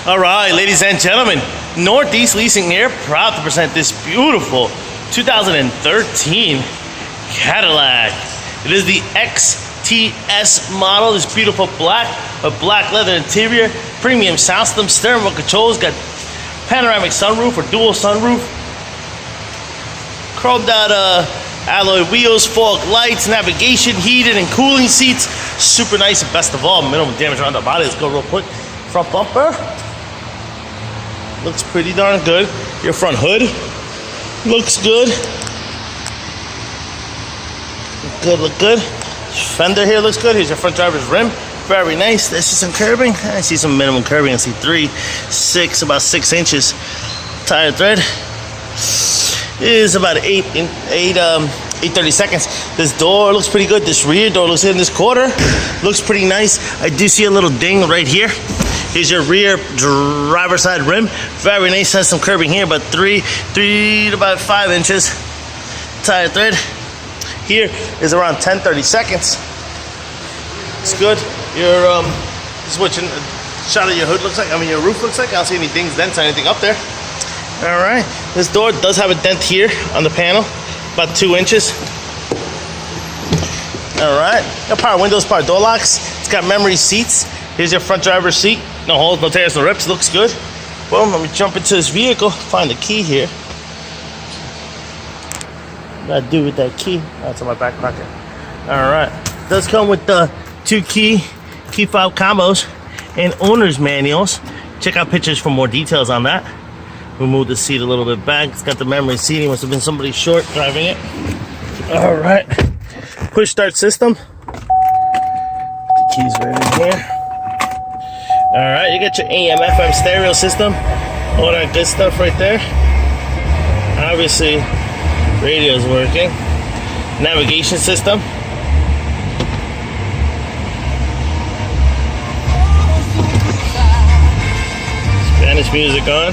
All right, ladies and gentlemen, Northeast Leasing here, proud to present this beautiful 2013 Cadillac. It is the XTS model. This beautiful black, a black leather interior, premium sound system, steering wheel controls, got panoramic sunroof or dual sunroof, chromed out alloy wheels, fog lights, navigation, heated and cooling seats, super nice, and best of all, minimal damage around the body. Let's go real quick. Front bumper looks pretty darn good. Your front hood looks good. Look good. Fender here looks good. Here's your front driver's rim. Very nice. There's some curbing. I see some minimum curbing. I see 3, 6, about 6 inches. Tire tread is about 830 seconds. This door looks pretty good. This rear door looks good. In this quarter looks pretty nice. I do see a little ding right here. Here's your rear driver's side rim. Very nice. Has some curbing here, about 3 to about 5 inches. Tire tread here is around 10-30 seconds. It's good. Your this is what your shot of your hood looks like. I mean, your roof looks like. I don't see any dings, dents, or anything up there. All right. This door does have a dent here on the panel, about 2 inches. All right. Got power windows, power door locks. It's got memory seats. Here's your front driver's seat. No holes, no tears, no rips. Looks good. Boom. Let me jump into this vehicle. Find the key here. What do I do with that key? That's in my back pocket. All right. It does come with the 2 key fob combos and owner's manuals. Check out pictures for more details on that. We'll move the seat a little bit back. It's got the memory seating. Must have been somebody short driving it. All right. Push start system. The keys right in here. All right. You got your AM, FM stereo system. All that good stuff right there. Obviously, radio's working. Navigation system. Spanish music on.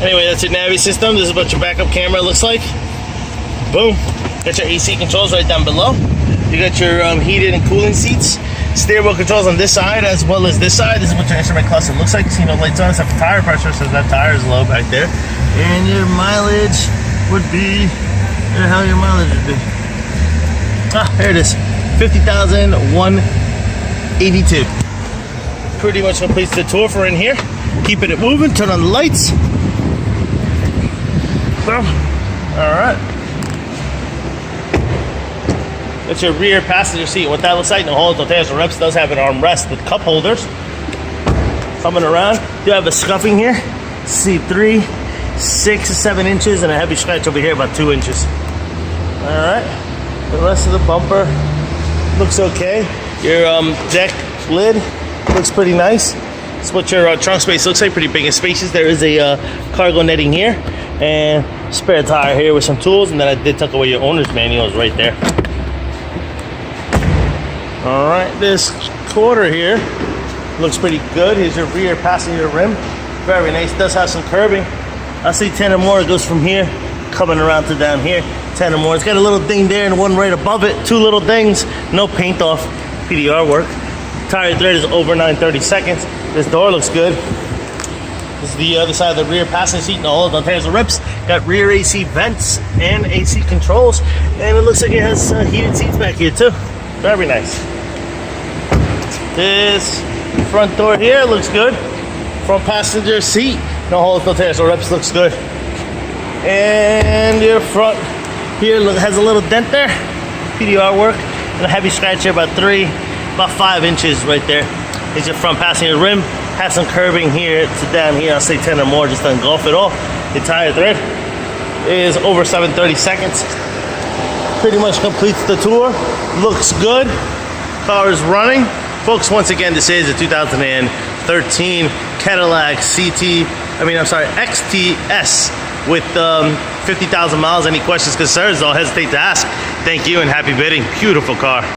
Anyway, that's your Navi system. This is what your backup camera looks like. Boom. Got your AC controls right down below. You got your heated and cooling seats. Steering wheel controls on this side as well as this side. This is what your instrument cluster looks like. See no lights on except for tire pressure, so that tire is low back there. And your mileage would be, where the hell your mileage would be? Ah, here it is. 50,182. Pretty much completes the tour for in here. Keeping it moving. Turn on the lights. Boom. All right. That's your rear passenger seat. What that looks like, no holes, no tears, no rips. Does have an armrest with cup holders. Coming around. Do have a scuffing here. See 3, 6 to 7 inches, and a heavy scratch over here, about 2 inches. All right. The rest of the bumper looks okay. Your deck lid looks pretty nice. That's what your trunk space looks like, pretty big and spacious. There is a cargo netting here and spare tire here with some tools, and then I did tuck away your owner's manuals right there. All right, this quarter here looks pretty good. Here's your rear passenger rim. Very nice. Does have some curbing. I see 10 or more. It goes from here coming around to down here. 10 or more. It's got a little ding there and one right above it. 2 little dings. No paint off. PDR work. Tire tread is over 930 seconds. This door looks good. This is the other side of the rear passenger seat. No holes, no tears or rips. Got rear AC vents and AC controls. And it looks like it has heated seats back here too. Very nice. This front door here looks good. Front passenger seat. No holes, no tears or rips. Looks good. And your front here has a little dent there. PDR work. And a heavy scratch here, about 5 inches right there. Is your front passenger rim. Has some curbing here to down here. I'll say 10 or more just to engulf it all. The tire tread is over 730 seconds. Pretty much completes the tour. Looks good. Car is running. Folks, once again, this is a 2013 Cadillac XTS with 50,000 miles. Any questions, concerns, don't hesitate to ask. Thank you and happy bidding. Beautiful car.